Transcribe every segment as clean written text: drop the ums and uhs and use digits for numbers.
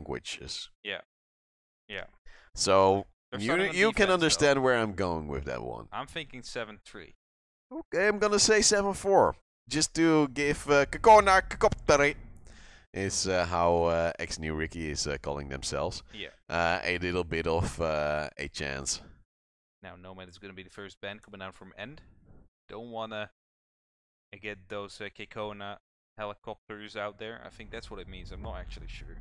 languages. Yeah. Yeah. So They're you starting on can defense, understand where I'm going with that one. I'm thinking 7-3. Okay, I'm gonna say 7-4, just to give Kakona Kakopteri is how ex-NYYRIKKI is calling themselves. Yeah. A little bit of a chance. Now Nomad is going to be the first band coming down from EnD. Don't wanna get those Kekona helicopters out there. I think that's what it means. I'm not actually sure.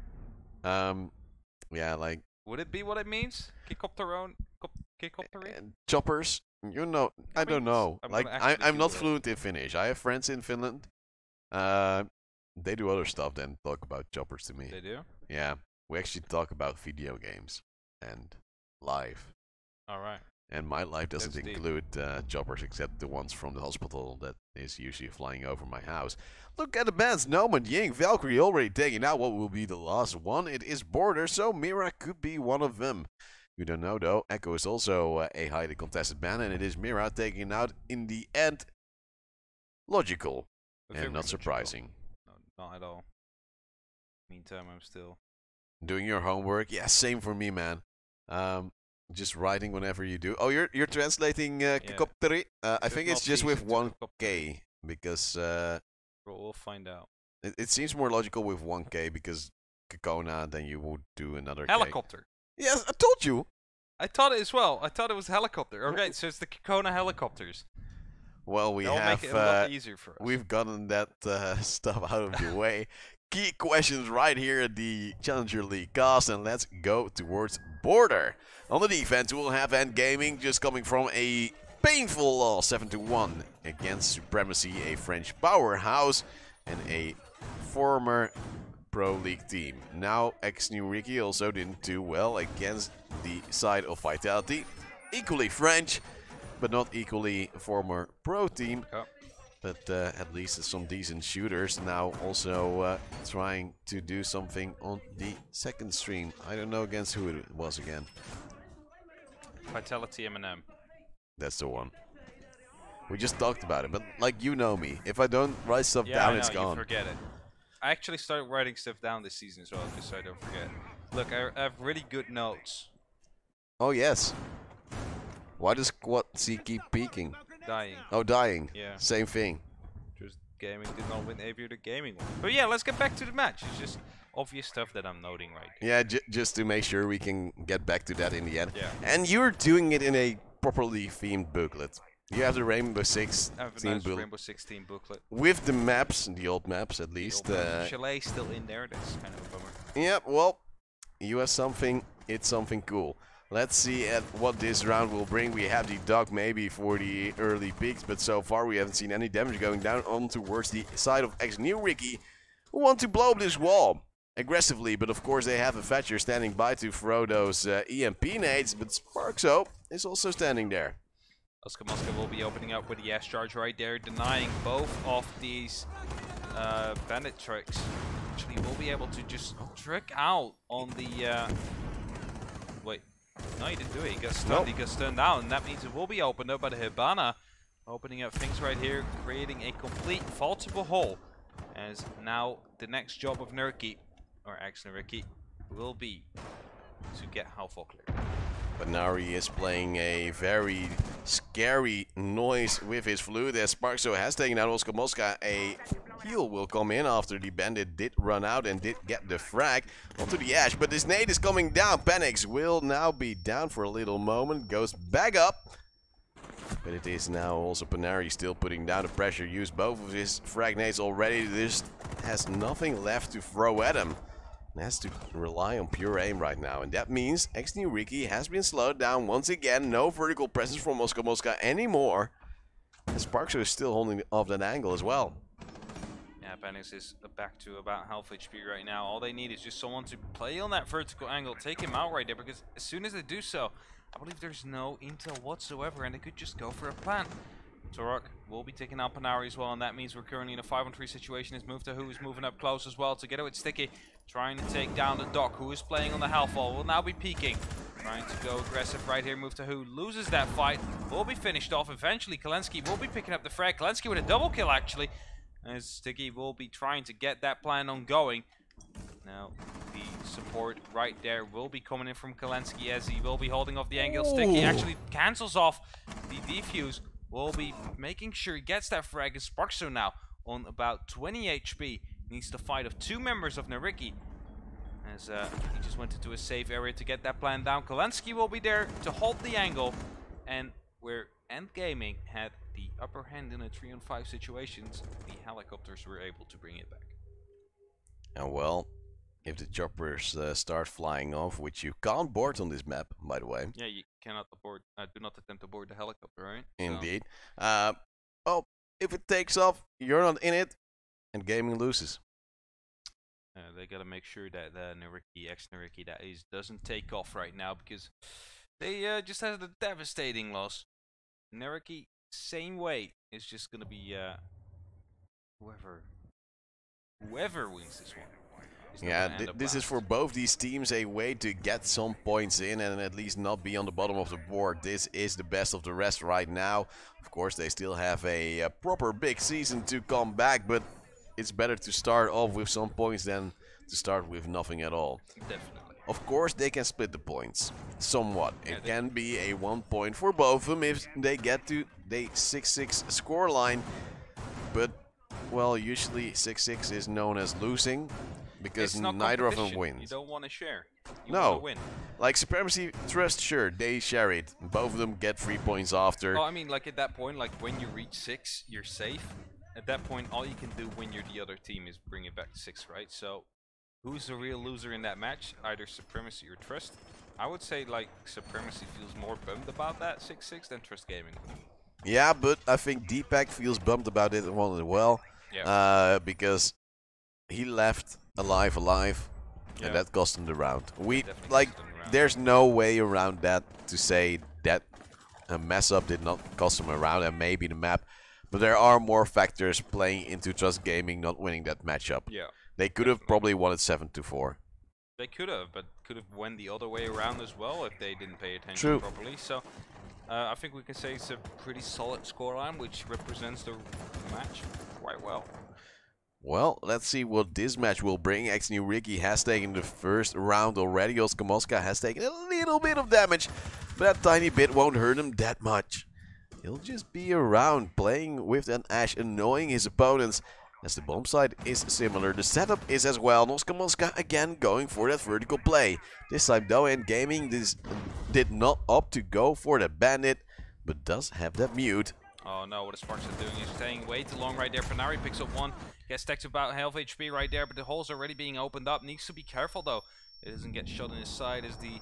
Yeah, like. Would it be what it means? Kekopteron? Choppers? You know, I don't know. Like, I'm not fluent in Finnish. I have friends in Finland. They do other stuff than talk about choppers to me. They do? Yeah, we actually talk about video games and life. Alright. And my life doesn't include choppers except the ones from the hospital that is usually flying over my house. Look at the bands, Nomad, Ying, Valkyrie already taking out what will be the last one. It is Border, so Mira could be one of them. You don't know though, Echo is also a highly contested band, and it is Mira taking out in the end. Logical, and not surprising. No, not at all. Meantime, I'm still doing your homework. Yeah, same for me, man. Just writing whenever you do. Oh, you're translating Kakopteri? I think it's just with 1K, because we'll find out. It seems more logical with 1K, because Kakona, then you would do another helicopter. K. Yes, I told you. I thought it as well. I thought it was helicopter. Okay, so it's the Kakona helicopters. Well, we have make it a lot easier for us. We've gotten that stuff out of the way. Key questions right here at the Challenger League cast, and let's go towards Border. On the defense, we'll have EnD Gaming just coming from a painful loss, 7-1 against Supremacy, a French powerhouse, and a former Pro League team. Now, ex-NYYRIKKI also didn't do well against the side of Vitality. Equally French, but not equally former Pro team. Oh. But at least some decent shooters. Now also trying to do something on the second stream. I don't know against who it was again. Vitality M&M. That's the one. We just talked about it, but like, you know me. If I don't write stuff down, it's gone. You forget it. I actually started writing stuff down this season as well, just so I don't forget. Look, I have really good notes. Oh, yes. Why does Quad C keep peeking? Dying. Oh, dying. Yeah. Same thing. Just gaming did not win Aviator the gaming one. But yeah, let's get back to the match. It's just obvious stuff that I'm noting right here. Yeah, just to make sure we can get back to that in the end. Yeah. And you're doing it in a properly themed booklet. You have the Rainbow6 team booklet. With the maps, the old maps at least. Chalet still in there, that's kind of a bummer. Yeah, well, you have something, it's something cool. Let's see at what this round will bring. We have the dog maybe for the early peaks, but so far we haven't seen any damage going down on towards the side of ex-NYYRIKKI, who want to blow up this wall aggressively, but of course they have a Thatcher standing by to throw those EMP nades, but Sparkso is also standing there. Oscar will be opening up with the S-charge right there, denying both of these bandit tricks. Actually, we'll be able to just trick out on the... Wait, no, he didn't do it. He got stunned. Nope. He got stunned down, and that means it will be opened up by the Hibana. Opening up things right here, creating a complete faltable hole. As now the next job of NYYRIKKI, or ex-NYYRIKKI, will be to get Halfwall clear. But now he is playing a very scary noise with his flute, as Sparkso has taken out Oscar Mosca. A heal will come in after the bandit did run out and did get the frag onto the Ash. But this nade is coming down. Panics will now be down for a little moment, goes back up. But it is now also Panari still putting down the pressure. Used both of his frag nades already. Just has nothing left to throw at him. Has to rely on pure aim right now, and that means ex-NYYRIKKI has been slowed down once again. No vertical presence from Oscar Mosca anymore. And Sparkso is still holding off that angle as well. Yeah, Panix is back to about half HP right now. All they need is just someone to play on that vertical angle, take him out right there, because as soon as they do so, I believe there's no intel whatsoever, and they could just go for a plant. Torok will be taking out Panari as well, and that means we're currently in a 5-on-3 situation. His move to who is moving up close as well. Together with Sticky, trying to take down the Doc, who is playing on the Halfwall. Will now be peeking. Trying to go aggressive right here. Move to who loses that fight. Will be finished off. Eventually, Kalensky will be picking up the frag. Kalensky with a double kill, actually. As Sticky will be trying to get that plan on going. Now, the support right there will be coming in from Kalensky as he will be holding off the angle stick. He actually cancels off the defuse. Will be making sure he gets that frag. And Sparkso now on about 20 HP. Needs to fight off 2 members of NYYRIKKI. As he just went into a safe area to get that plan down. Kalensky will be there to hold the angle. And where EnD Gaming had the upper hand in a 3-on-5 situations, the helicopters were able to bring it back. And well, if the choppers start flying off, which you can't board on this map, by the way. Yeah, you cannot abort. Do not attempt to board the helicopter, right? Indeed. Well, if it takes off, you're not in it, and gaming loses. They gotta make sure that NYYRIKKI, ex-NYYRIKKI, that is, doesn't take off right now because they just had a devastating loss. NYYRIKKI, same way. It's just gonna be whoever wins this one. Yeah, this is for both these teams a way to get some points in and at least not be on the bottom of the board. This is the best of the rest right now. Of course, they still have a proper big season to come back, but it's better to start off with some points than to start with nothing at all. Definitely. Of course, they can split the points somewhat. It can be a 1 point for both of them if they get to the 6-6 scoreline. But, well, usually 6-6 is known as losing. Because neither of them wins. You don't want to share. You no. want to win. Like Supremacy Trust, sure, they share it. Both of them get 3 points after. Oh, I mean, like at that point, like when you reach 6, you're safe. At that point, all you can do when you're the other team is bring it back to 6, right? So, who's the real loser in that match? Either Supremacy or Trust. I would say like Supremacy feels more bummed about that 6-6 than Trust Gaming. Yeah, but I think Deepak feels bummed about it one as well. Yeah. Because he left alive, yeah. And that cost him the round. There's no way around that to say that a mess up did not cost him a round and maybe the map. But there are more factors playing into Trust Gaming not winning that matchup. Yeah. They could have probably won it 7-4. They could have, but could have went the other way around as well if they didn't pay attention properly. So I think we can say it's a pretty solid scoreline, which represents the match quite well. Well, let's see what this match will bring. ex-NYYRIKKI has taken the first round already. Oscar Mosca has taken a little bit of damage, but that tiny bit won't hurt him that much. He'll just be around, playing with an Ash, annoying his opponents. As the bomb side is similar, the setup is as well. Oscar Mosca again going for that vertical play. This time though, EnD Gaming did not opt to go for that bandit, but does have that mute. Oh no, what the Sparks are doing is staying way too long right there. Panari picks up 1, gets stacked to about half HP right there, but the hole's already being opened up. Needs to be careful though. It doesn't get shot in his side as the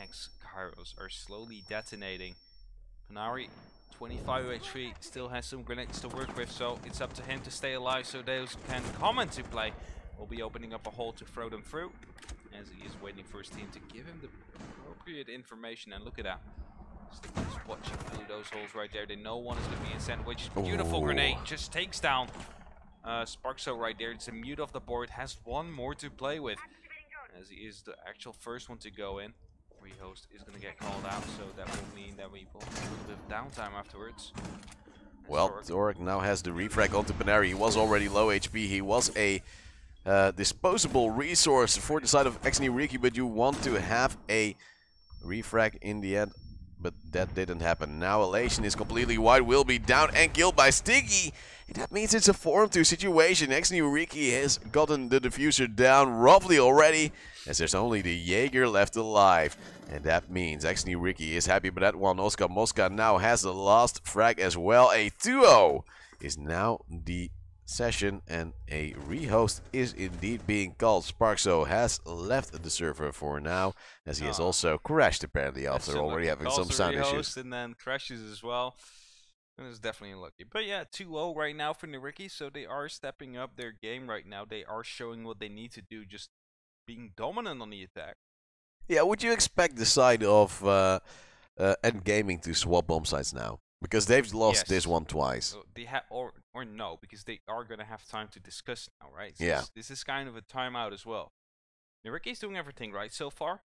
ex-Kairos are slowly detonating. Panari, 25 HP, still has some grenades to work with, so it's up to him to stay alive so those can come into play. We'll be opening up a hole to throw them through, as he is waiting for his team to give him the appropriate information. And look at that. Just watching through those holes right there. They know one is going to be in sandwich. Beautiful grenade, just takes down Sparkso right there. It's a mute off the board, has 1 more to play with, as he is the actual first one to go in. Rehost is going to get called out, so that will mean that we will have a little bit of downtime afterwards. Well, Zorik now has the refrag onto Panari. He was already low HP. He was a disposable resource for the side of ex-NYYRIKKI, but you want to have a refrag in the end. But that didn't happen. Now Elation is completely wide, will be down and killed by Sticky. And that means it's a 4-2 situation. ex-NYYRIKKI has gotten the diffuser down roughly already, as there's only the Jaeger left alive. And that means ex-NYYRIKKI is happy with that one. Oscar Mosca now has the last frag as well. A 2-0 is now the session, and a rehost is indeed being called. Sparkso has left the server for now, as he has also crashed apparently after already having some sound issues. And then crashes as well. It was definitely unlucky. But yeah, 2-0 right now for NYYRIKKI, so they are stepping up their game right now. They are showing what they need to do, just being dominant on the attack. Yeah, would you expect the side of EnD Gaming to swap bomb sites now? Because they've lost this one twice. They or no, because they are going to have time to discuss now, right? So yeah. This is kind of a timeout as well. NYYRIKKI's doing everything right so far.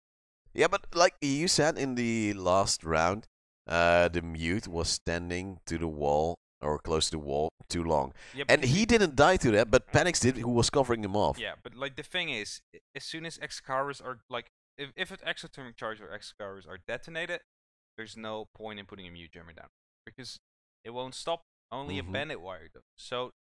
Yeah, but like you said in the last round, the mute was standing to the wall or close to the wall too long. Yeah, And because he didn't die to that, but Panix did, who was covering him off. yeah, but like the thing is, as soon as Excaliburs are like, if an exothermic charge or Excaliburs are detonated, there's no point in putting a mute jammer down because it won't stop. Only a bandit wire does. So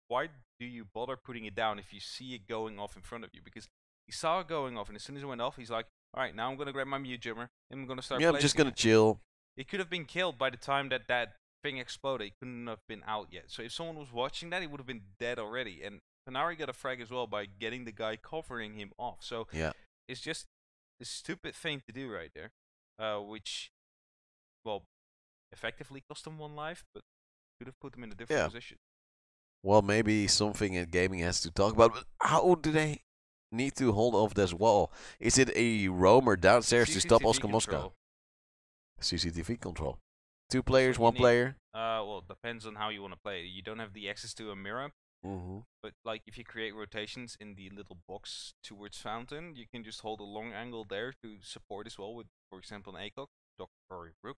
why do you bother putting it down if you see it going off in front of you? Because he saw it going off, and as soon as it went off, he's like, all right, now I'm gonna grab my mute jammer and I'm gonna start. Yeah, I'm just gonna chill. It could have been killed by the time that thing exploded. It couldn't have been out yet. So if someone was watching that, he would have been dead already. And Panari got a frag as well by getting the guy covering him off. So yeah, it's just a stupid thing to do right there, which, well, effectively cost him 1 life, but could have put him in a different position. Well, maybe something in gaming has to talk about. But how do they need to hold off this wall? Is it a roamer downstairs to stop Oscar Mosca? CCTV control. 2 players, 1 player. Well, it depends on how you want to play. You don't have the access to a mirror. But like if you create rotations in the little box towards fountain, you can just hold a long angle there to support as well with, for example, an ACOG, Doctor or Rook.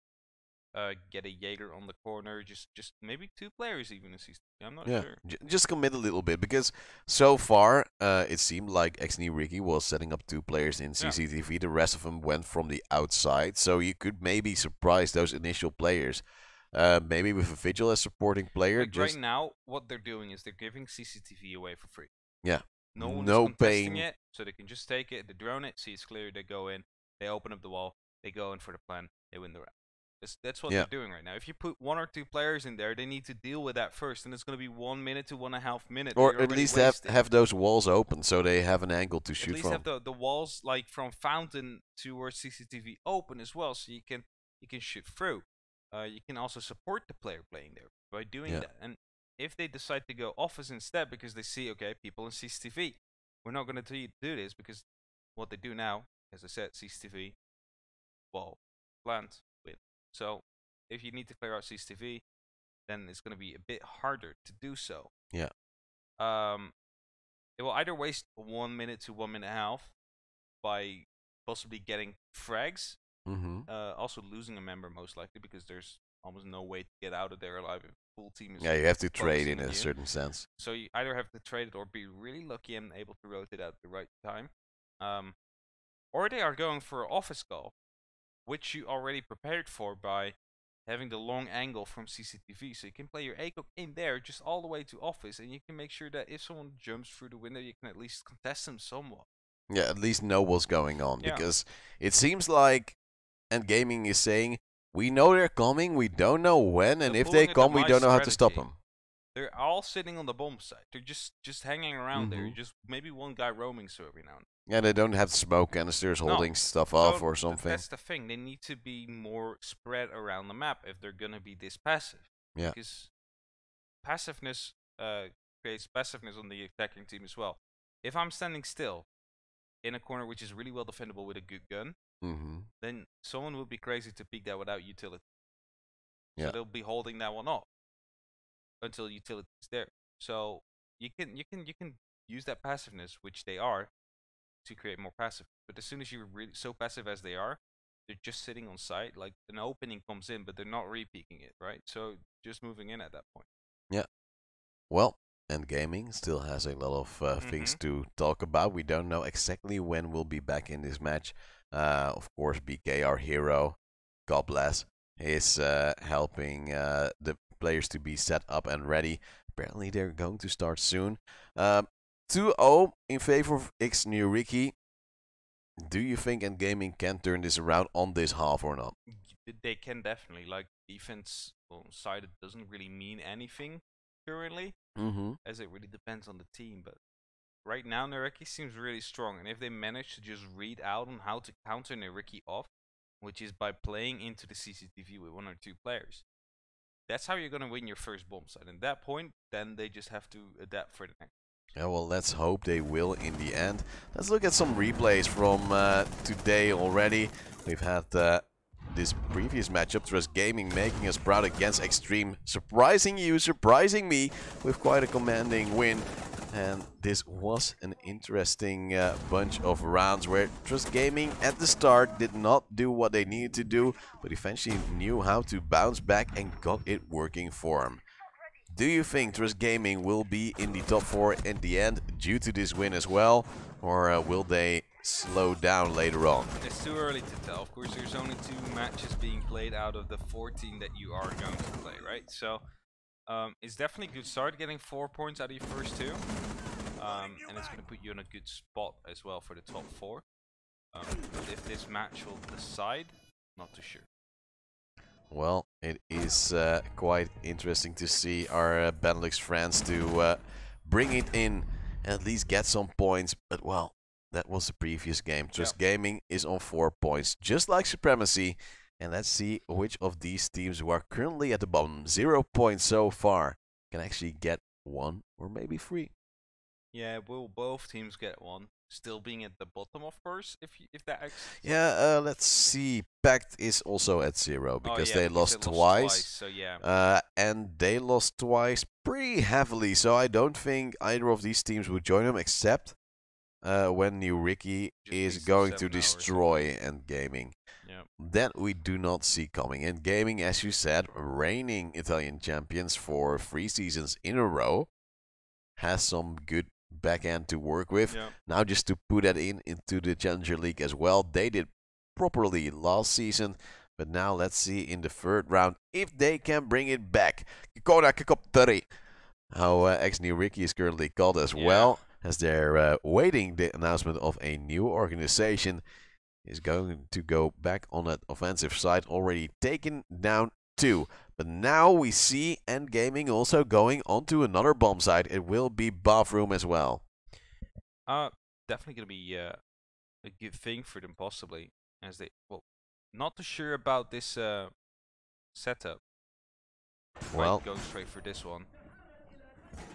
Get a Jaeger on the corner, just maybe 2 players even in CCTV. I'm not sure. Just commit a little bit because so far it seemed like ex-NYYRIKKI was setting up 2 players in CCTV. Yeah. The rest of them went from the outside, so you could maybe surprise those initial players. Maybe with a Vigil as supporting player. Like right now, what they're doing is they're giving CCTV away for free. Yeah. No one is contesting it, so they can just take it, they drone it, see it's clear, they go in, they open up the wall, they go in for the plan, they win the round. That's what they're doing right now. If you put 1 or 2 players in there, they need to deal with that first, and it's going to be 1 minute to 1.5 minutes. Or at least have those walls open so they have an angle to shoot from. At least have the walls like from fountain towards CCTV open as well, so you can shoot through. You can also support the player playing there by doing that. And if they decide to go office instead because they see, okay, people in CCTV, we're not going to do this because what they do now, as I said, CCTV, wall, plant, win. So if you need to clear out CCTV, then it's going to be a bit harder to do so. Yeah. It will either waste 1 minute to 1.5 minutes by possibly getting frags. Also losing a member most likely because there's almost no way to get out of there alive if the full team is. Yeah, you have to trade in a certain sense. So you either have to trade it or be really lucky and able to rotate at the right time. Or they are going for an office call, which you already prepared for by having the long angle from CCTV. So you can play your ACOG in there just all the way to office, and you can make sure that if someone jumps through the window, you can at least contest them somewhat. Yeah, at least know what's going on, because it seems like EnD Gaming is saying, we know they're coming, we don't know when, and if they come, we don't know how to stop them. They're all sitting on the bomb site. They're just hanging around there. Just maybe one guy roaming so every now and then. Yeah, they don't have smoke canisters holding stuff off or something. That's the thing. They need to be more spread around the map if they're going to be this passive. Yeah. Because passiveness creates passiveness on the attacking team as well. If I'm standing still in a corner which is really well defendable with a good gun, then someone would be crazy to peek that without utility. So they'll be holding that one off until utility is there. So you can use that passiveness, which they are, to create more passive. But as soon as you're really so passive as they are, they're just sitting on site. Like an opening comes in, but they're not re-peeking it, right? So just moving in at that point. Yeah. Well, EnD Gaming still has a lot of things to talk about. We don't know exactly when we'll be back in this match. Of course, BK, our hero, God bless, is helping the players to be set up and ready. Apparently, they're going to start soon. 2-0 in favor of ex-NYYRIKKI. Do you think EnD Gaming can turn this around on this half or not? They can definitely. Like, defense side, it doesn't really mean anything currently, as it really depends on the team. But right now, NYYRIKKI seems really strong, and if they manage to just read out on how to counter NYYRIKKI off, which is by playing into the CCTV with 1 or 2 players, that's how you're going to win your first bomb site. And at that point, then they just have to adapt for the next. Yeah, well, let's hope they will in the end. Let's look at some replays from today already. We've had this previous matchup, Trust Gaming making us proud against Extreme, surprising you, surprising me, with quite a commanding win. And this was an interesting bunch of rounds where Trust Gaming at the start did not do what they needed to do, but eventually knew how to bounce back and got it working for them. Do you think Trust Gaming will be in the top 4 in the end due to this win as well? Or will they slow down later on? It's too early to tell. Of course, there's only 2 matches being played out of the 14 that you are going to play, right? So it's definitely a good start, getting 4 points out of your first 2. And it's going to put you in a good spot as well for the top 4. But if this match will decide, not too sure. Well, it is quite interesting to see our Benelux friends to bring it in and at least get some points. But, well, that was the previous game. Trust Gaming is on 4 points, just like Supremacy. And let's see which of these teams who are currently at the bottom, 0 points so far, can actually get 1 or maybe 3. Yeah, will both teams get 1? Still being at the bottom, of course, if that... Yeah, let's see. Pact is also at 0 because they lost twice. So yeah. And they lost twice pretty heavily, so I don't think either of these teams would join them, except when NYYRIKKI is going to destroy EnD Gaming. Yeah. That we do not see coming. EnD Gaming, as you said, reigning Italian champions for 3 seasons in a row, has some good back end to work with. Yeah. Now just to put that into the Challenger League as well. They did properly last season, but now let's see in the 3rd round if they can bring it back. Kikona Kikoptari, how ex-NYYRIKKI is currently called as well, as they're waiting the announcement of a new organization is going to go back on that offensive side, already taken down 2. But now we see EnD Gaming also going onto another bomb site. It will be Bathroom as well. Definitely going to be a good thing for them, possibly, as they, well, not too sure about this setup. Well, going straight for this one.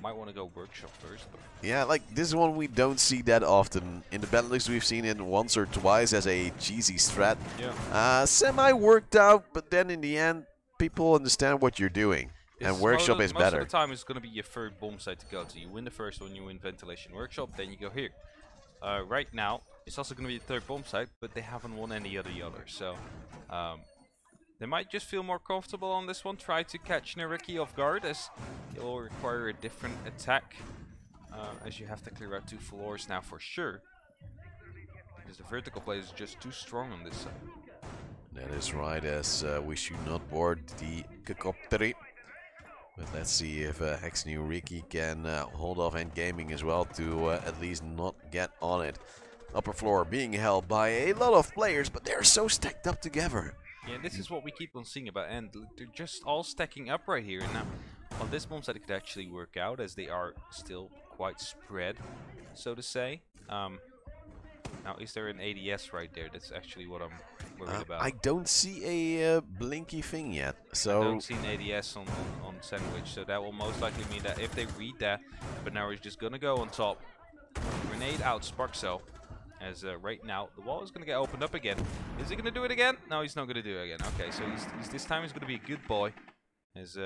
Might want to go Workshop first. But yeah, like this one we don't see that often. In the Benelux we've seen it once or twice as a cheesy strat. Yeah. Semi worked out, but then in the end, people understand what you're doing. And Workshop is better. Most of the time it's going to be your 3rd bomb site to go to. You win the first one, you win Ventilation Workshop, then you go here. Right now, it's also going to be the 3rd bomb site, but they haven't won any other. So they might just feel more comfortable on this one. Try to catch NYYRIKKI off guard, as it will require a different attack, as you have to clear out 2 floors now for sure. Because the vertical play is just too strong on this side. That is right, as we should not board the Kikopteri. But let's see if ex-NYYRIKKI can hold off EnD Gaming as well to at least not get on it. Upper floor being held by a lot of players, but they're so stacked up together. Yeah, this is what we keep on seeing about EnD. They're just all stacking up right here. And now, on this bomb site, it could actually work out, as they are still quite spread, so to say. Now, is there an ADS right there? That's actually what I'm worried about. I don't see a blinky thing yet. So I don't see an ADS on Sandwich, so that will most likely mean that if they read that, Banaro is just going to go on top. Grenade out Sparkcell, as right now the wall is going to get opened up again. Is he going to do it again? No, he's not going to do it again. Okay, so this time he's going to be a good boy, as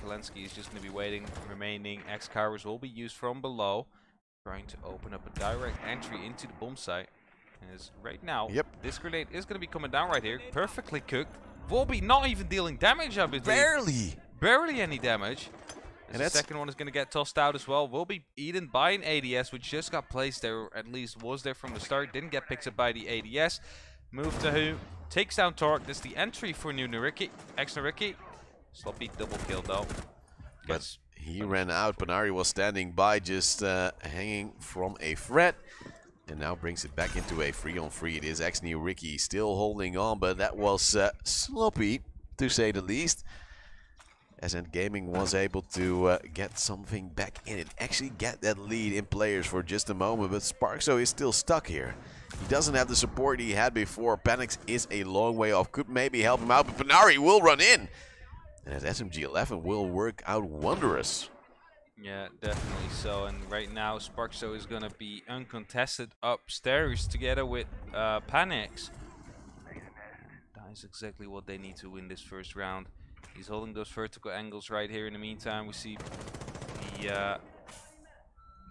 Kalensky is just going to be waiting. Remaining X-Cowers will be used from below, trying to open up a direct entry into the bomb site. As right now, this grenade is going to be coming down right here. Perfectly cooked. Volby not even dealing damage, I believe. Barely any damage. And the second one is going to get tossed out as well. Will be eaten by an ADS, which just got placed there, or at least was there from the start. Didn't get picked up by the ADS. Move to who? Takes down Torque. That's the entry for NYYRIKKI. Ex-NYYRIKKI. Sloppy double kill though. But he ran out. Panari was standing by, just hanging from a threat. And now brings it back into a 3-on-3. It is ex-NYYRIKKI still holding on, but that was sloppy, to say the least. As EnD Gaming was able to get something back in it. Actually get that lead in players for just a moment, but Sparkso is still stuck here. He doesn't have the support he had before. Panics is a long way off. Could maybe help him out, but Panari will run in. And that SMG-11 will work out wondrous. Yeah, definitely so. And right now, Sparkso is going to be uncontested upstairs together with Panics. That is exactly what they need to win this first round. He's holding those vertical angles right here. In the meantime, we see the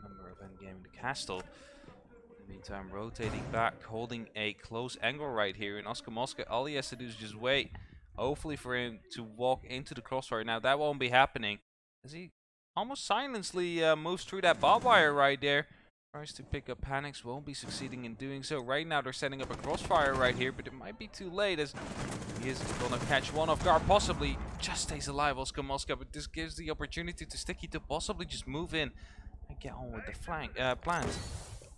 member of EnD Gaming, the Castle. In the meantime, rotating back, holding a close angle right here. And Oscar Mosca, all he has to do is just wait. Hopefully for him to walk into the crossfire. Now, that won't be happening. as he almost silently moves through that barbed wire right there. Tries to pick up Panics, won't be succeeding in doing so. Right now they're setting up a crossfire right here, but it might be too late as he is gonna catch one off guard, possibly just stays alive, Oscar Mosca, but this gives the opportunity to Sticky to possibly just move in and get on with the plans.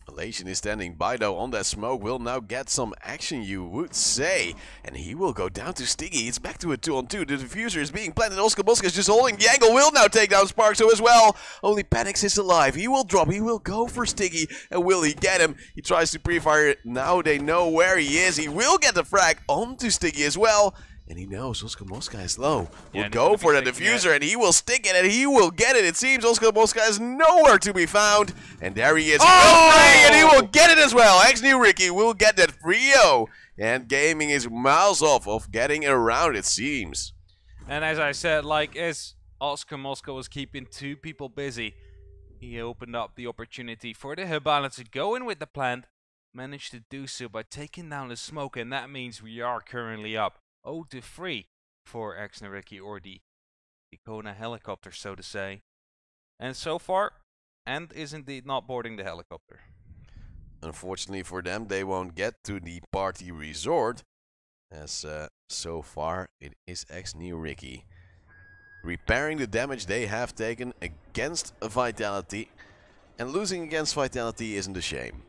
Elation is standing by though on that smoke, will now get some action you would say. And he will go down to Sticky, it's back to a 2-on-2, the diffuser is being planted, Oscar Mosca is just holding the angle, will now take down Sparkso as well. Only Panics is alive, he will drop, he will go for Sticky, and will he get him? He tries to pre-fire it, now they know where he is, he will get the frag onto Sticky as well. And he knows Oscar Mosca is low. Will go for the diffuser and he will stick it and he will get it. It seems Oscar Mosca is nowhere to be found. And there he is. And he will get it as well. ex-NYYRIKKI will get that 3-0. And gaming is miles off of getting around, it seems. And as I said, like as Oscar Mosca was keeping two people busy, he opened up the opportunity for the Hibana to go in with the plant. Managed to do so by taking down the smoke, and that means we are currently up 0-3 for ex-NYYRIKKI, or the Kona helicopter, so to say. And so far, EnD is indeed not boarding the helicopter. Unfortunately for them, they won't get to the party resort, as so far it is ex-NYYRIKKI repairing the damage they have taken against Vitality, and losing against Vitality isn't a shame.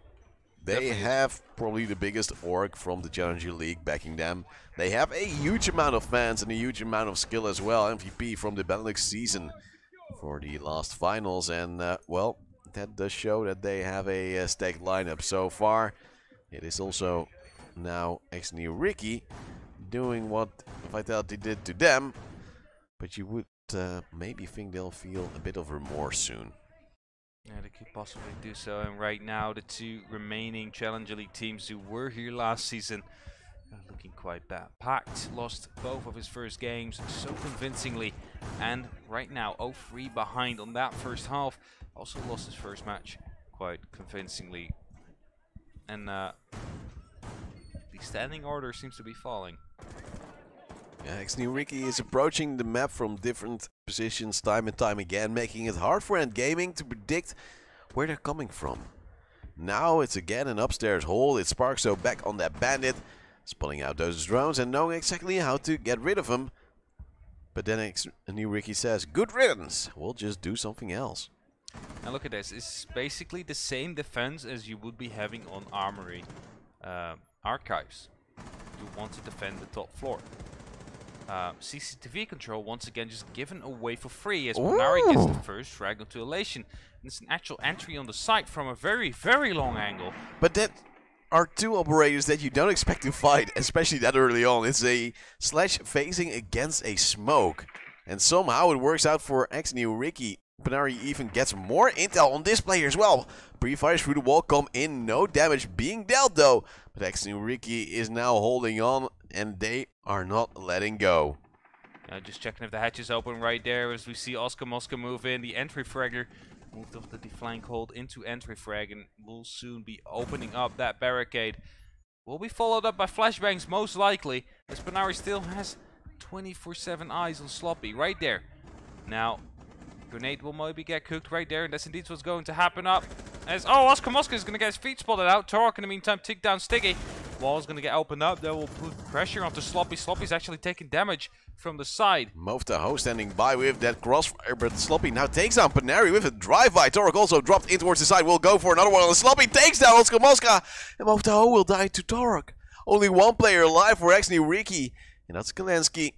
They have probably the biggest org from the Challenger League backing them. They have a huge amount of fans and a huge amount of skill as well. MVP from the Benelux season for the last finals. And, well, that does show that they have a stacked lineup so far. It is also now ex-NYYRIKKI doing what Vitality did to them. But you would maybe think they'll feel a bit of remorse soon. Yeah, they could possibly do so, and right now the two remaining Challenger League teams who were here last season are looking quite bad. Pact lost both of his first games so convincingly, and right now 0-3 behind on that first half. Also lost his first match quite convincingly, and the standing order seems to be falling. Yeah, ex-NYYRIKKI is approaching the map from different positions time and time again, making it hard for EnD Gaming to predict where they're coming from. Now it's again an upstairs hole. It's Sparkso back on that bandit, spotting out those drones and knowing exactly how to get rid of them. But then ex-NYYRIKKI says, good riddance, we'll just do something else. Now look at this, it's basically the same defense as you would be having on Armory Archives. You want to defend the top floor. CCTV control once again just given away for free as Minari gets the first frag onto Elation. And it's an actual entry on the site from a very, very long angle. But that are two operators that you don't expect to fight, especially that early on. It's a slash phasing against a smoke. And somehow it works out for ex-NYYRIKKI. Minari even gets more intel on this player as well. Pre-fires through the wall come in, no damage being dealt though. But ex-NYYRIKKI is now holding on, and they are not letting go. Just checking if the hatch is open right there as we see Oscar Mosca move in. The entry fragger moved off the deflank hold into entry frag and will soon be opening up that barricade. Will be followed up by flashbangs most likely, as Minari still has 24/7 eyes on Sloppy right there. Now, grenade will maybe get cooked right there, and that's indeed what's going to happen up. As Oscar Mosca is going to get his feet spotted out. Torok in the meantime tick down Sticky. Wall is going to get opened up. That will put pressure onto Sloppy. Sloppy's actually taking damage from the side. Moftaho standing by with that crossfire, but Sloppy now takes down Panari with a drive-by. Torok also dropped in towards the side. Will go for another one, and Sloppy takes down Oscar Mosca. And Moftaho will die to Torok. Only one player alive for ex-NYYRIKKI, and that's Kalensky.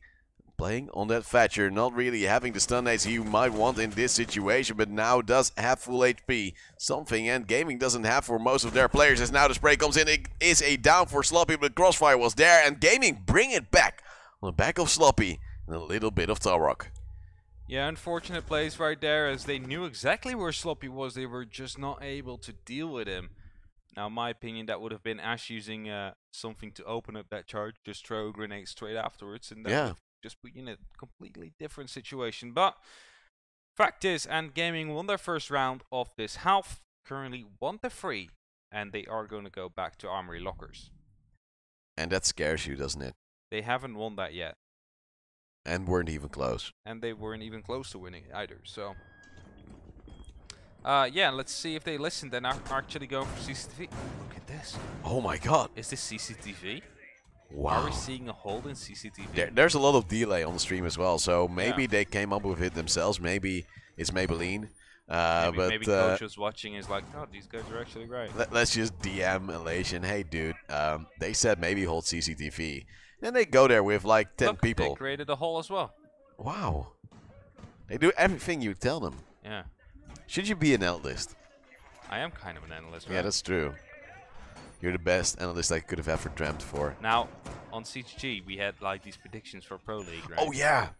Playing on that Thatcher, not really having the stun nades he might want in this situation, but now does have full HP. Something EnD Gaming doesn't have for most of their players, as now the spray comes in. It is a down for Sloppy, but Crossfire was there, and Gaming bring it back on the back of Sloppy and a little bit of Torok. Yeah, unfortunate plays right there, as they knew exactly where Sloppy was. They were just not able to deal with him. Now, in my opinion, that would have been Ash using something to open up that charge. Just throw a grenade straight afterwards, and that would just put you in a completely different situation. But fact is, EnD Gaming won their first round of this half, currently 1-3, and they are going to go back to Armory Lockers. And that scares you, doesn't it? They haven't won that yet. And weren't even close. And they weren't even close to winning either. So, yeah, let's see if they listened and are actually going for CCTV. Look at this. Oh my god. Is this CCTV? Wow. Are we seeing a hold in CCTV? There's a lot of delay on the stream as well, so maybe they came up with it themselves. Maybe it's Maybelline. Maybe coach was watching is like, oh, these guys are actually right. Let's just DM Elation. Hey, dude, they said maybe hold CCTV. And they go there with like 10 Look, people. They created a hole as well. Wow. They do everything you tell them. Yeah. Should you be an analyst? I am kind of an analyst, right? Yeah, that's true. You're the best analyst I could have ever dreamt for. Now, on CGG, we had like these predictions for Pro League, right? Oh, yeah.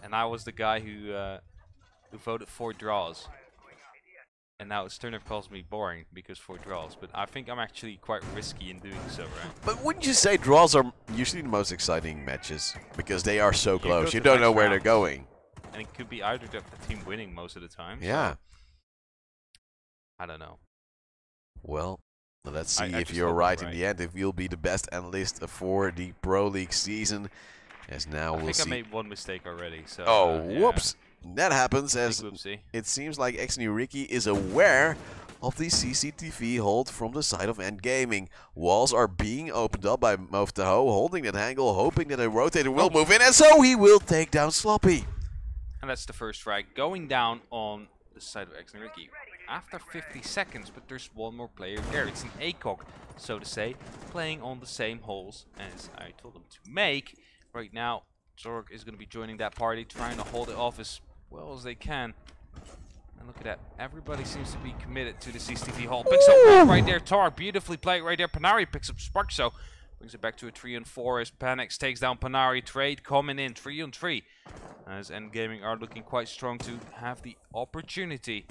And I was the guy who voted 4 draws. And now Sterner calls me boring because 4 draws. But I think I'm actually quite risky in doing so, right? But wouldn't you say draws are usually the most exciting matches? Because they are so close. You don't know where they're going. And it could be either the team winning most of the time. Yeah. So I don't know. Well, let's see if you're right in the end. If you'll be the best analyst for the Pro League season. As now we'll see. I made one mistake already. So, oh, whoops. That happens as it seems like ex-NYYRIKKI is aware of the CCTV hold from the side of EnD Gaming. Walls are being opened up by Moftaho, holding that angle, hoping that a rotator will move in, and so he will take down Sloppy. And that's the first frag going down on the side of ex-NYYRIKKI. After 50 seconds, but there's one more player there. It's an ACOG, so to say, playing on the same holes as I told him to make. Right now, Zorg is going to be joining that party, trying to hold it off as well as they can. And look at that. Everybody seems to be committed to the CCTV hole. Picks up one right there. Tar, beautifully played right there. Panari picks up Sparkso. Brings it back to a 3-on-4 as Panix takes down Panari. Trade coming in, 3-on-3. As EnD Gaming are looking quite strong to have the opportunity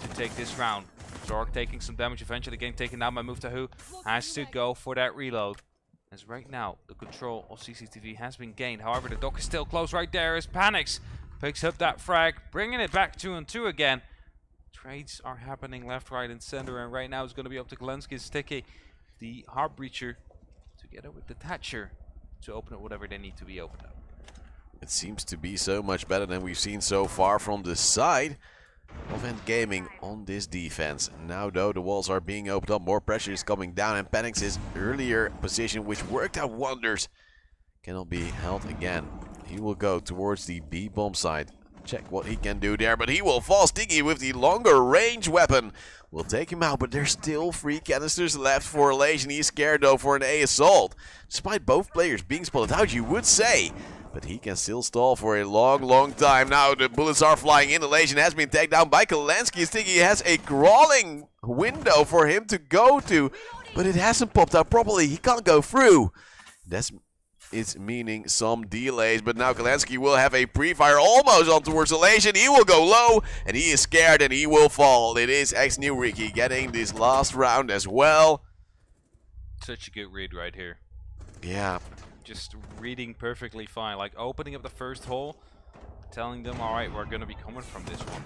to take this round. Zorg taking some damage, eventually getting taken down by Muftahu. Has to go for that reload. As right now, the control of CCTV has been gained. However, the dock is still close right there as Panix picks up that frag, bringing it back 2-on-2 again. Trades are happening left, right, and center, and right now it's going to be up to Kalensky and Sticky, the Heart Breacher, together with the Thatcher, to open up whatever they need to be opened up. It seems to be so much better than we've seen so far from the side of EnD Gaming on this defense. Now though, the walls are being opened up, more pressure is coming down, and Panix's earlier position, which worked out wonders, cannot be held again. He will go towards the B-bomb side. Check what he can do there, but he will fall. Sticky with the longer range weapon will take him out, but there's still 3 canisters left for Elation. He's scared though for an A assault. Despite both players being spotted out, you would say. But he can still stall for a long time. Now the bullets are flying in. Elation has been taken down by Kalensky. Sticky has a crawling window for him to go to, but it hasn't popped out properly. He can't go through. It's meaning some delays, but now Kalensky will have a pre-fire almost on towards Elation. He will go low, and he is scared, and he will fall. It is ex-NYYRIKKI getting this last round as well. Such a good read right here. Yeah. Just reading perfectly fine. Like opening up the first hole, telling them, all right, we're going to be coming from this one.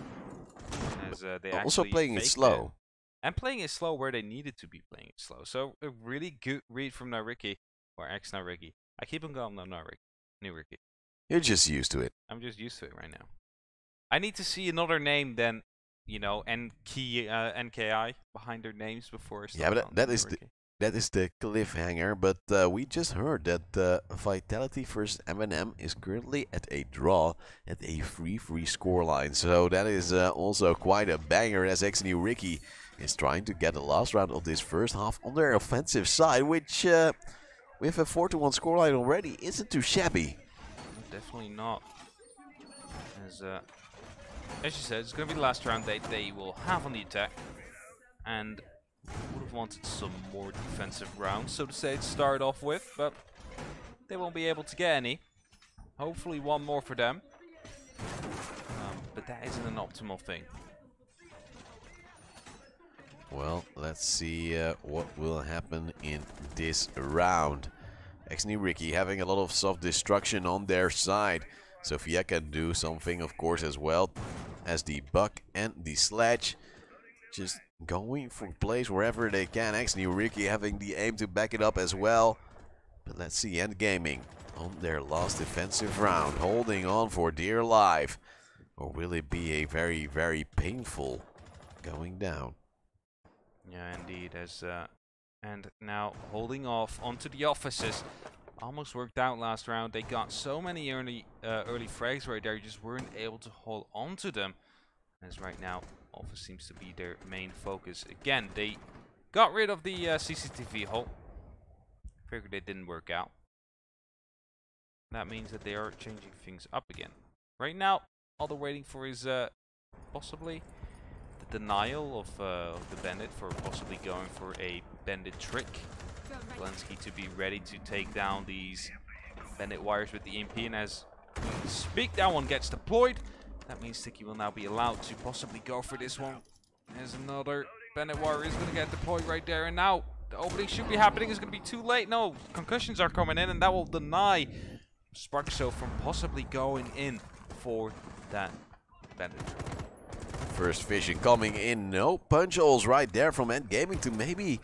As they also playing it slow. And playing it slow where they needed to be playing it slow. So a really good read from NYYRIKKI, or ex-NYYRIKKI. I keep on calling them NYYRIKKI. You're just used to it. I'm just used to it right now. I need to see another name than, you know, NKI behind their names before I start. Yeah, but that is the cliffhanger. But we just heard that Vitality versus M&M is currently at a draw at a 3-3 scoreline. So that is also quite a banger, as ex-NYYRIKKI is trying to get the last round of this first half on their offensive side, which with a 4-1 scoreline already isn't too shabby. Definitely not. As you said, it's going to be the last round they will have on the attack. And would have wanted some more defensive rounds, so to say, to start off with. But they won't be able to get any. Hopefully one more for them. But that isn't an optimal thing. Well, let's see what will happen in this round. ex-NYYRIKKI having a lot of self-destruction on their side. Sophia can do something, of course, as well as the Buck and the Sledge. Just going for plays wherever they can. ex-NYYRIKKI having the aim to back it up as well. But let's see, EnD Gaming on their last defensive round, holding on for dear life. Or will it be a very, very painful going down? Yeah, indeed. And now holding off onto the offices. Almost worked out last round. They got so many early frags right there, you just weren't able to hold on to them. As right now, office seems to be their main focus. Again, they got rid of the CCTV hole. Figured it didn't work out. That means that they are changing things up again. Right now, all they're waiting for is possibly the denial of the bandit for possibly going for a bandit trick. Zelensky to be ready to take down these bandit wires with the EMP, and as we speak, that one gets deployed. That means Sticky will now be allowed to possibly go for this one. There's another bandit wire is going to get deployed right there, and now the opening should be happening. It's going to be too late. No, concussions are coming in, and that will deny Sparkso from possibly going in for that bandit trick. First vision coming in. No punch holes right there from EnD Gaming to maybe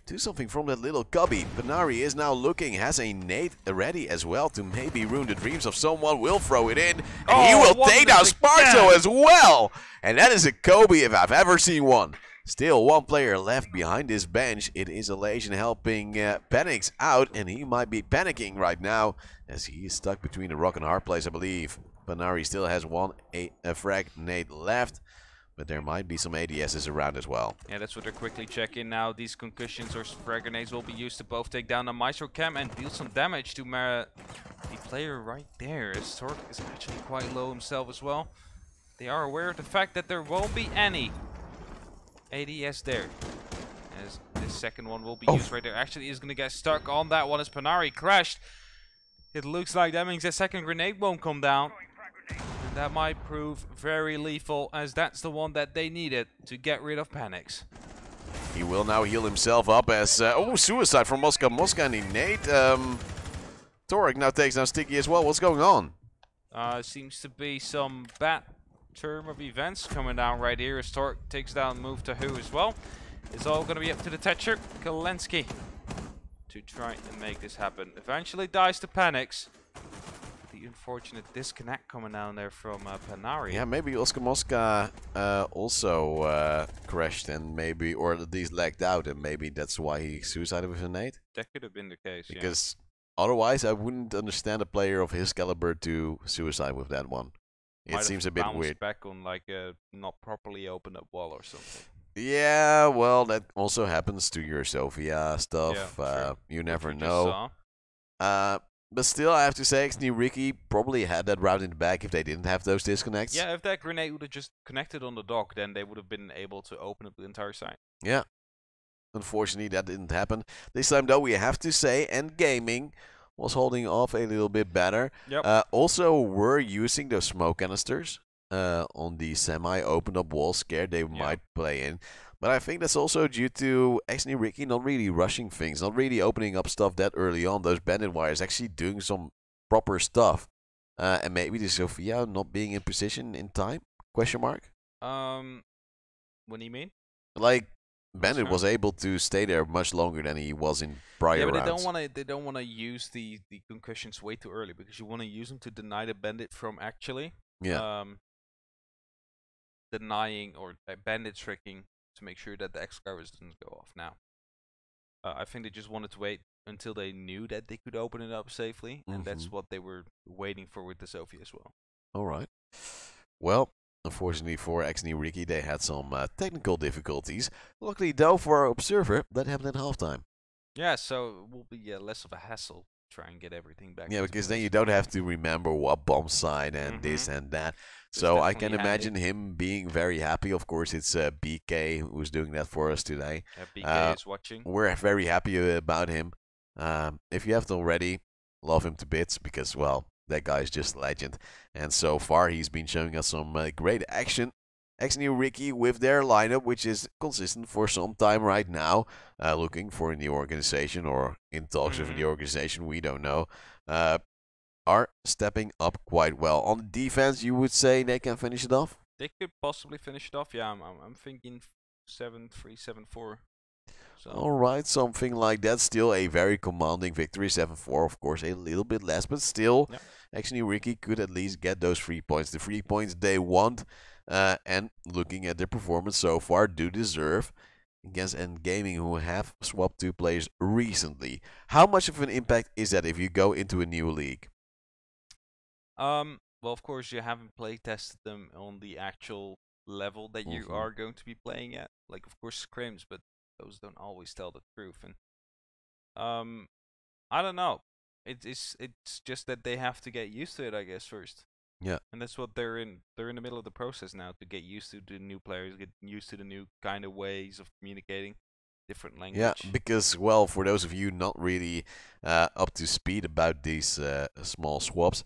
do something from that little cubby. Panari is now looking, has a nade ready as well to maybe ruin the dreams of someone. Will throw it in, and he will take down Sparkso as well. And that is a Kobe if I've ever seen one. Still one player left behind this bench. It is Elation helping Panics out, and he might be panicking right now as he is stuck between a rock and a hard place, I believe. Panari still has a frag nade left, but there might be some ADSs around as well. Yeah, that's what they're quickly checking now. These concussions or frag grenades will be used to both take down the Maestro Cam and deal some damage to the player right there. As Torque is actually quite low himself as well. They are aware of the fact that there won't be any ADS there. As this second one will be used right there. Actually is going to get stuck on that one as Panari crashed. It looks like that means that second grenade won't come down. And that might prove very lethal, as that's the one that they needed to get rid of Panics. He will now heal himself up as suicide from Mosca. Mosca and nade. Torek now takes down Sticky as well. What's going on? Seems to be some bad term of events coming down right here as Torek takes down Move to Who as well. It's all going to be up to the Tetcher, Kalensky, to try and make this happen. Eventually dies to Panics. The unfortunate disconnect coming down there from Panari. Yeah, maybe Oscar Mosca also crashed and maybe, or at least lagged out, and maybe that's why he suicided with a nade. That could have been the case, because otherwise I wouldn't understand a player of his caliber to suicide with that one. It seems a bit weird. Back on like a not properly opened up wall or something. Yeah, well, that also happens to your Sofia stuff. Yeah, you never know. But still, I have to say, ex-NYYRIKKI probably had that route in the back if they didn't have those disconnects. Yeah, if that grenade would have just connected on the dock, then they would have been able to open up the entire site. Yeah. Unfortunately, that didn't happen. This time, though, we have to say, EnD Gaming was holding off a little bit better. Yep. Also, we're using those smoke canisters on the semi-opened up wall, scared they might play in. But I think that's also due to ex-NYYRIKKI not really rushing things, not really opening up stuff that early on. Those bandit wires actually doing some proper stuff. And maybe the Sofia not being in position in time? Question mark? What do you mean? Like, Bandit was able to stay there much longer than he was in prior rounds. Yeah, but they don't want to use the concussions way too early, because you want to use them to deny the Bandit from actually denying or Bandit tricking, to make sure that the X-Carvers didn't go off now. I think they just wanted to wait until they knew that they could open it up safely, and that's what they were waiting for with the Sophie as well. Alright. Well, unfortunately for ex-NYYRIKKI, they had some technical difficulties. Luckily, though, for our observer, that happened at halftime. Yeah, so it will be less of a hassle to try and get everything back. Yeah, because then you don't have to remember what bomb site and this and that. So I can imagine him being very happy. Of course, it's BK who's doing that for us today. BK is watching. We're very happy about him. If you haven't already, love him to bits because, well, that guy is just a legend. And so far, he's been showing us some great action. Ex-NYYRIKKI with their lineup, which is consistent for some time right now. Looking for a new organization or in talks with the organization, we don't know. Are stepping up quite well. On the defense, you would say they can finish it off? They could possibly finish it off, yeah. I'm thinking 7-3, 7-4. So. Alright, something like that. Still a very commanding victory. 7-4, of course, a little bit less, but still, ex-NYYRIKKI could at least get those 3 points. The 3 points they want, and looking at their performance so far, do deserve against EnD Gaming, who have swapped 2 players recently. How much of an impact is that if you go into a new league? Well, of course, you haven't play tested them on the actual level that you are going to be playing at. Like, of course, scrims, but those don't always tell the truth. And I don't know. It's just that they have to get used to it, I guess, first. Yeah. And that's what they're in. They're in the middle of the process now to get used to the new players, get used to the new kind of ways of communicating, different language. Yeah, because, well, for those of you not really up to speed about these small swaps,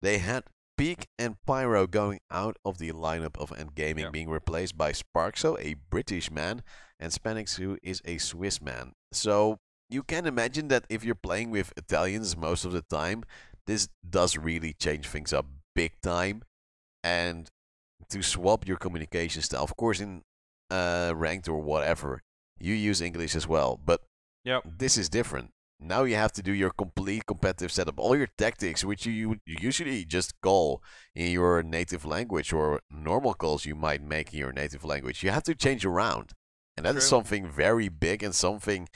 they had Peak and Pyro going out of the lineup of EnD Gaming, being replaced by Sparkso, a British man, and Spanix, who is a Swiss man. So you can imagine that if you're playing with Italians most of the time, this does really change things up big time. And to swap your communication style, of course, in ranked or whatever, you use English as well, but this is different. Now you have to do your complete competitive setup, all your tactics, which you usually just call in your native language, or normal calls you might make in your native language. You have to change around, and that is something very big, and something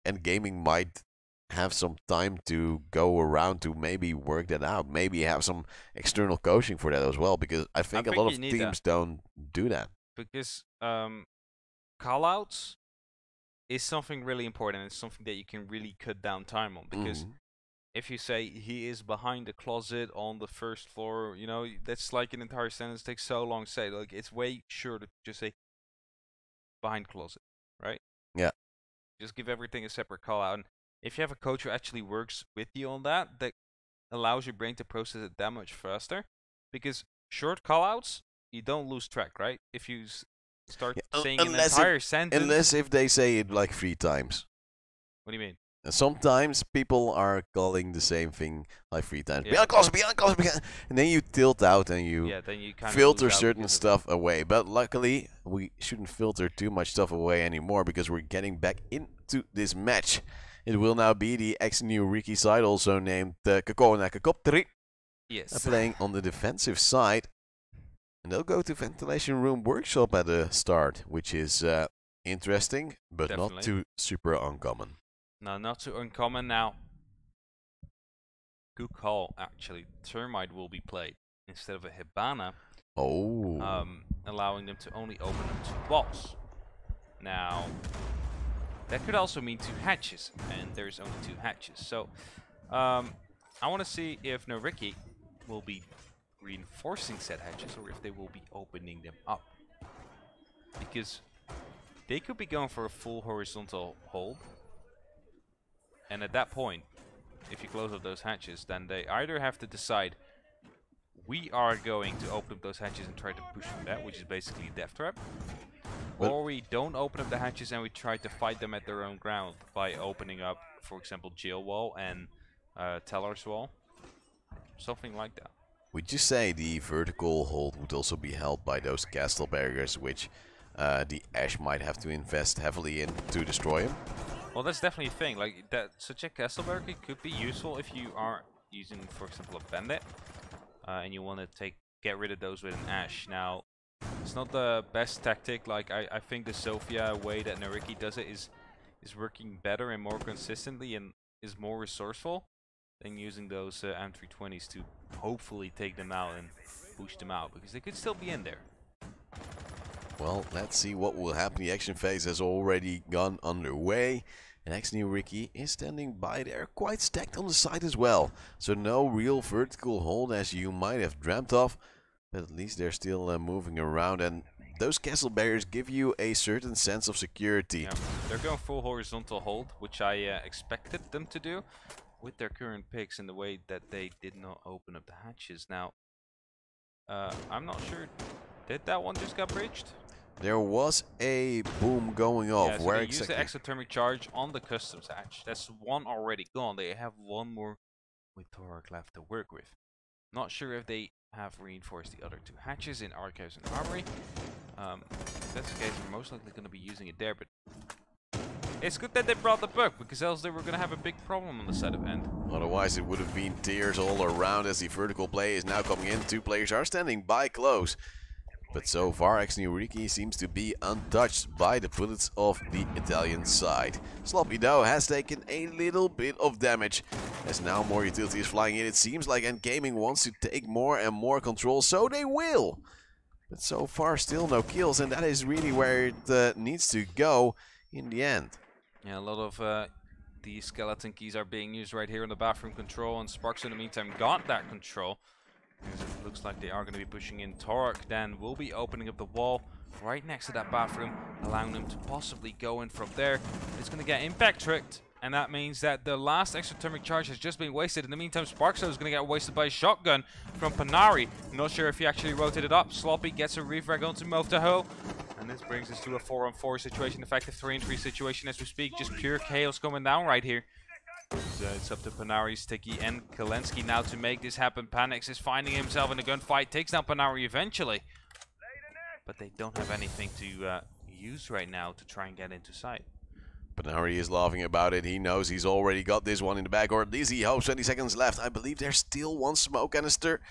EnD Gaming might have some time to go around to maybe work that out. Maybe have some external coaching for that as well, because I think a lot of teams don't do that. Because callouts is something really important. It's something that you can really cut down time on. Because if you say he is behind the closet on the first floor, you know, that's like an entire sentence. It takes so long to say. Like, it's way shorter to just say behind closet, right? Yeah. Just give everything a separate call out. And if you have a coach who actually works with you on that, that allows your brain to process it that much faster. Because short callouts, you don't lose track, right? If you start saying an entire sentence. Unless if they say it like 3 times. What do you mean? And sometimes people are calling the same thing like 3 times. Behind closet, behind closet, behind. And then you tilt out and you, then you kind filter certain stuff away. But luckily, we shouldn't filter too much stuff away anymore, because we're getting back into this match. It will now be the ex-NYYRIKKI side, also named Kakona Kakopteri. Yes. Playing on the defensive side. And they'll go to Ventilation Room Workshop at the start, which is interesting, but not too super uncommon. No, not too uncommon. Now, good call, actually. Termite will be played instead of a Hibana. Oh. Allowing them to only open up 2 walls. Now, that could also mean 2 hatches, and there's only 2 hatches. So, I want to see if NYYRIKKI will be reinforcing said hatches, or if they will be opening them up. Because they could be going for a full horizontal hold. And at that point, if you close up those hatches, then they either have to decide, we are going to open up those hatches and try to push from that, which is basically a death trap. Or we don't open up the hatches and we try to fight them at their own ground by opening up, for example, Jail Wall and Teller's Wall. Something like that. Would you say the vertical hold would also be held by those castle barriers, which the Ash might have to invest heavily in to destroy him? Well, that's definitely a thing. Like, that, such a castle barrier could be useful if you are using, for example, a bandit, and you want to get rid of those with an Ash. Now, it's not the best tactic. Like, I think the Sophia way that NYYRIKKI does it is working better and more consistently, and is more resourceful than using those M320s to hopefully take them out and push them out, because they could still be in there. Well, let's see what will happen. The action phase has already gone underway, and ex-NYYRIKKI is standing by there, quite stacked on the side as well. So no real vertical hold as you might have dreamt of, but at least they're still moving around, and those castle barriers give you a certain sense of security. Yeah, they're going full horizontal hold, which I expected them to do with their current picks, in the way that they did not open up the hatches. Now, I'm not sure, did that one just got breached? There was a boom going off. Yeah, so where they exactly? Use the exothermic charge on the customs hatch. That's one already gone. They have one more with Torok left to work with. Not sure if they have reinforced the other 2 hatches in Archives and Armory. If that's the case, we're most likely going to be using it there, but It's good that they brought the bug, because else they were going to have a big problem on the side of EnD. Otherwise it would have been tears all around as the vertical play is now coming in. Two players are standing by close. But so far ex-NYYRIKKI seems to be untouched by the bullets of the Italian side. Sloppy though has taken a little bit of damage. As now more utility is flying in, it seems like EnD Gaming wants to take more and more control, so they will. But so far still no kills, and that is really where it needs to go in the end. Yeah, a lot of the skeleton keys are being used right here in the bathroom control, and Sparks in the meantime got that control. Because it looks like they are going to be pushing in. Torok then will be opening up the wall right next to that bathroom, allowing them to possibly go in from there. It's going to get impact tricked, and that means that the last exothermic charge has just been wasted. In the meantime, Sparks is going to get wasted by a shotgun from Panari. Not sure if he actually rotated up. Sloppy gets a refrag onto Movtaho. And this brings us to a 4-on-4 situation, effective 3-on-3 situation as we speak. Just pure chaos coming down right here. So it's up to Panari, Sticky, and Kalensky now to make this happen. Panix is finding himself in a gunfight, takes down Panari eventually. But they don't have anything to use right now to try and get into sight. Panari is laughing about it. He knows he's already got this one in the bag, or at least he hopes. 20 seconds left. I believe there's still one smoke canister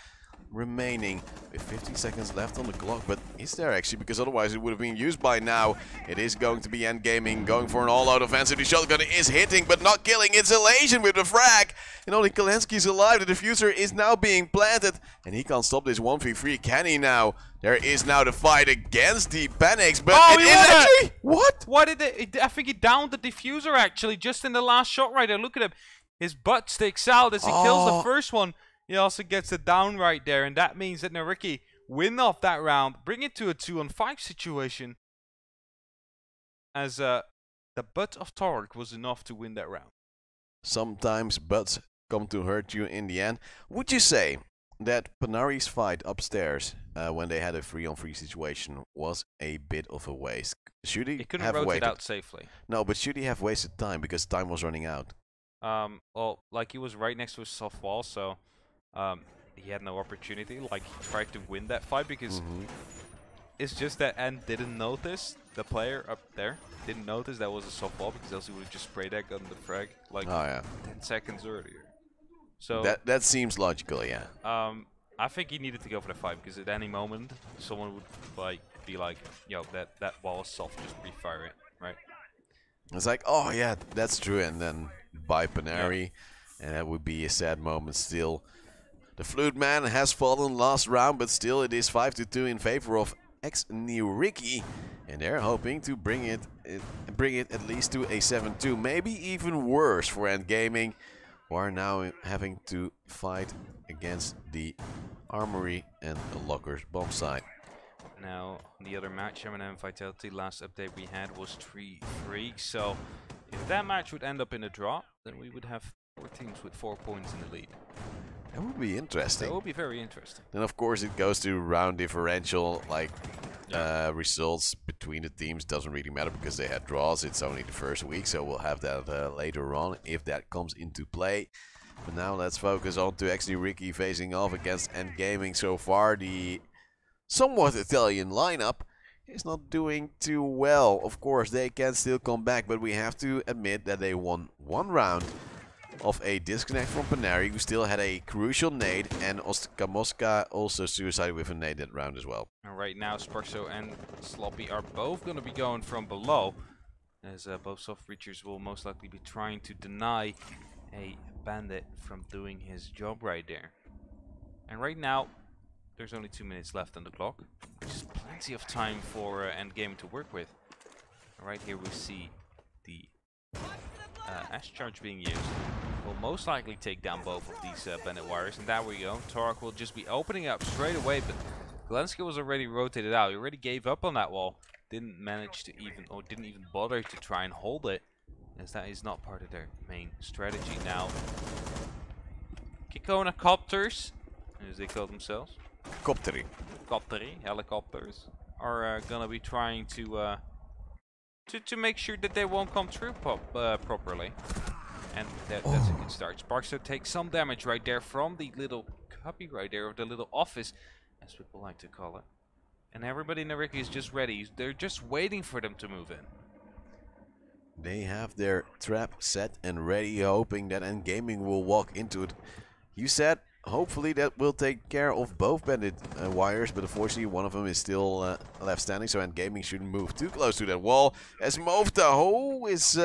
remaining with 50 seconds left on the clock, but is there actually? Because otherwise it would have been used by now. It is going to be EnD Gaming going for an all-out offensive. The shotgun is hitting but not killing. It's Elation with the frag, and only Kalensky's alive. The diffuser is now being planted, and he can't stop this 1v3, can he now? There is now the fight against the Panics, but it is actually... What? Why did it? I think he downed the diffuser actually just in the last shot right there. Look at him. His butt sticks out as he kills the first one. He also gets the down right there, and that means that NYYRIKKI win off that round, bring it to a 2-on-5 situation, as the butt of Torok was enough to win that round. Sometimes butts come to hurt you in the end. Would you say that Panari's fight upstairs, when they had a 3-on-3 situation, was a bit of a waste? Should he couldn't have rotate waited out safely. No, but should he have wasted time because time was running out? Well, like he was right next to a soft wall, so he had no opportunity. Like he tried to win that fight because it's just that EnD didn't notice, the player up there didn't notice that was a soft wall, because else he would have just sprayed that gun the frag like 10 seconds earlier. So that seems logical, yeah. I think he needed to go for the fight, because at any moment someone would be like, yo, that wall is soft, just refire it, right? It's like, oh yeah, that's true, and then by Panari, and that would be a sad moment still. The Flute Man has fallen last round, but still it is 5-2 in favor of ex-NYYRIKKI, and they're hoping to bring it at least to a 7-2, maybe even worse for EnD Gaming, who are now having to fight against the Armory and the Lockers bomb site. Now, the other match, M&M Vitality, last update we had was 3-3, so if that match would end up in a draw, then we would have 4 teams with 4 points in the lead. That would be interesting. That would be very interesting. Then of course it goes to round differential, like results between the teams doesn't really matter because they had draws. It's only the first week, so we'll have that later on if that comes into play. But now let's focus on to ex-NYYRIKKI facing off against EnD Gaming. So far the somewhat Italian lineup is not doing too well. Of course they can still come back, but we have to admit that they won 1 round of a disconnect from Panari, who still had a crucial nade, and Oskamoska also suicided with a nade that round as well. And right now Sparkso and Sloppy are both going to be going from below, as both soft breachers will most likely be trying to deny a bandit from doing his job right there. And right now there's only 2 minutes left on the clock, which is plenty of time for EnD Gaming to work with. Right here we see the Ash charge being used. Will most likely take down both of these bandit wires, and there we go. Torok will just be opening up straight away, but Kalensky was already rotated out. He already gave up on that wall. Didn't manage to even, or didn't even bother to try and hold it, as that is not part of their main strategy now. Kikona Copters, as they call themselves. Copteri. Helicopters are gonna be trying to make sure that they won't come through properly. And that's a good start. Sparkster takes some damage right there from the little cubby right there, or the little office, as people like to call it. And everybody in NYYRIKKI is just ready. They're just waiting for them to move in. They have their trap set and ready, hoping that EnD Gaming will walk into it. You said hopefully that will take care of both bandit wires, but unfortunately one of them is still left standing, so EnD Gaming shouldn't move too close to that wall. As Movtaho is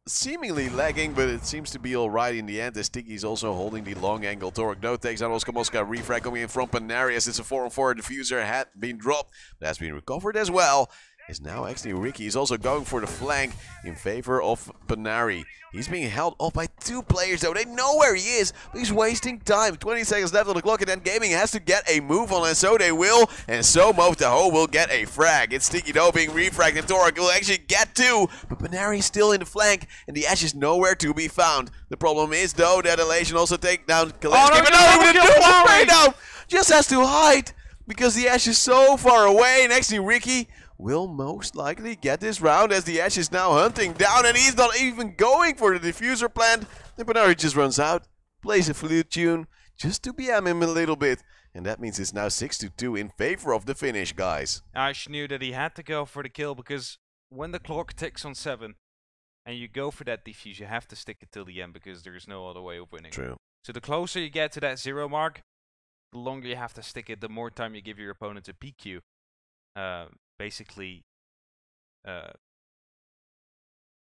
seemingly lagging, but it seems to be alright in the end, as Sticky is also holding the long angle. Torok no takes out Oscar Mosca. Refrag coming in from Panari as it's a 4-on-4 diffuser had been dropped. That's been recovered as well. Is now ex-NYYRIKKI is also going for the flank in favor of Panari. He's being held off by 2 players though. They know where he is, but he's wasting time. 20 seconds left on the clock, and then Gaming has to get a move on, and so they will. And so Movtaho will get a frag. It's Sticky though being refragged, and Torok will actually get 2. But Panari is still in the flank, and the Ash is nowhere to be found. The problem is though that Elation also take down Kalinski. But no, just has to hide because the Ash is so far away, and ex-NYYRIKKI will most likely get this round, as the Ash is now hunting down, and he's not even going for the diffuser plant. And Panari just runs out, plays a flute tune just to BM him a little bit, and that means it's now 6-2 in favor of the finish, guys. Ash knew that he had to go for the kill, because when the clock ticks on 7 and you go for that defuse, you have to stick it till the end, because there's no other way of winning. True. So the closer you get to that 0 mark, the longer you have to stick it, the more time you give your opponent to PQ. Basically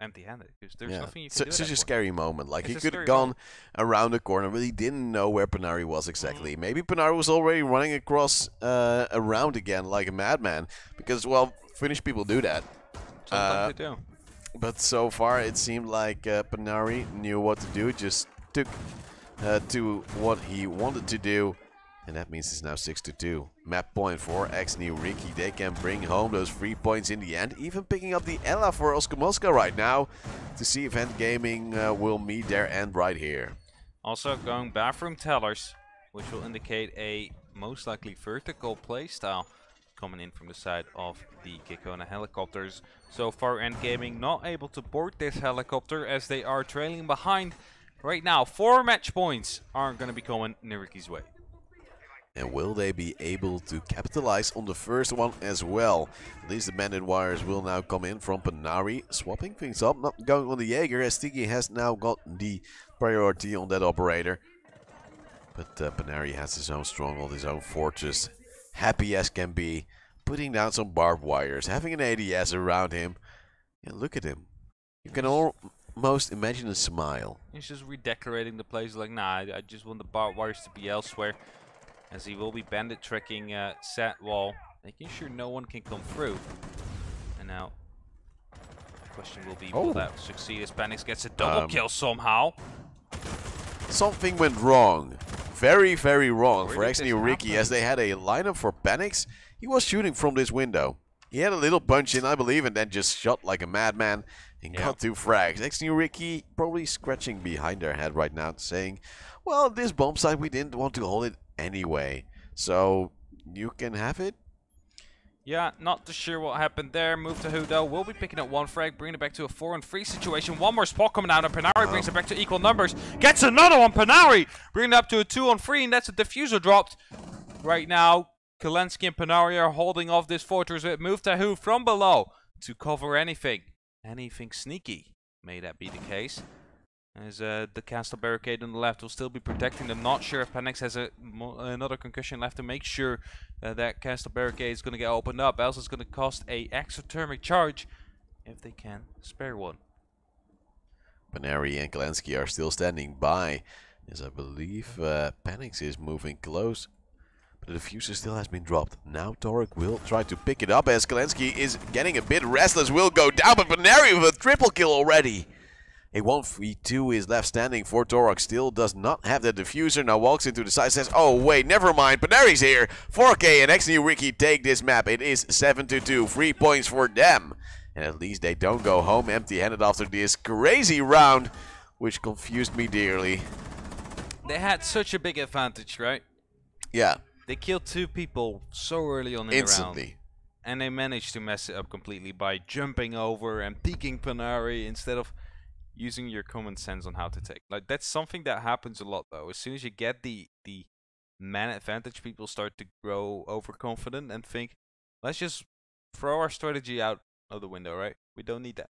empty-handed, because there's nothing you can do. Such a scary moment. Like, he could have gone around the corner, but he didn't know where Panari was exactly. Maybe Panari was already running across around again like a madman, because, well, Finnish people do that. Sometimes they do. But so far it seemed like Panari knew what to do, just took to what he wanted to do. And that means it's now 6-2. Map point for ex-NYYRIKKI. They can bring home those 3 points in the end. Even picking up the Ella for Oscar Mosca right now to see if EnD Gaming will meet their end right here. Also going bathroom tellers, which will indicate a most likely vertical playstyle coming in from the side of the Kekona helicopters. So far EnD Gaming not able to board this helicopter, as they are trailing behind right now. 4 match points aren't going to be coming NYYRIKKI's way. And will they be able to capitalize on the first one as well? At least the bandit wires will now come in from Panari, swapping things up, not going on the Jaeger, as Sticky has now got the priority on that operator. But Panari has his own stronghold, his own fortress, happy as can be, putting down some barbed wires, having an ADS around him. And look at him. You can almost imagine a smile. He's just redecorating the place, like, nah, I just want the barbed wires to be elsewhere. As he will be bandit tricking set wall, making sure no one can come through. And now, the question will be, will that succeed as Panix gets a double kill somehow? Something went wrong. Very, very wrong for ex-NYYRIKKI, as they had a lineup for Panix. He was shooting from this window. He had a little punch in, I believe, and then just shot like a madman and got 2 frags. ex-NYYRIKKI probably scratching behind their head right now, saying, well, this bomb site, we didn't want to hold it anyway, so you can have it. Yeah, not too sure what happened there. Movtaho though will be picking up 1 frag, bringing it back to a 4-on-3 situation. One more spot coming out, and Panari brings it back to equal numbers. Gets another one, Panari bringing it up to a 2-on-3, and that's a diffuser dropped. Right now, Kalinski and Panari are holding off this fortress with Movtaho from below to cover anything sneaky. May that be the case. As the castle barricade on the left will still be protecting them. Not sure if Panix has another concussion left to make sure that castle barricade is going to get opened up. Else it's going to cost a exothermic charge if they can spare one. Panari and Kalinski are still standing by, as I believe Panix is moving close. But the diffuser still has been dropped. Now Torok will try to pick it up, as Kalinski is getting a bit restless. Will go down, but Panari with a triple kill already. A 1v2 is left standing for Torok. Still does not have the diffuser. Now walks into the side, says, oh wait, never mind. Panari's here. 4K and ex-NYYRIKKI take this map. It is 7-2. 3 points for them. And at least they don't go home empty-handed after this crazy round, which confused me dearly. They had such a big advantage, right? Yeah. They killed 2 people so early on in instantly. The round. And they managed to mess it up completely by jumping over and peeking Panari instead of using your common sense on how to take. Like, that's something that happens a lot though. As soon as you get the man advantage, people start to grow overconfident and think, let's just throw our strategy out of the window, right? We don't need that.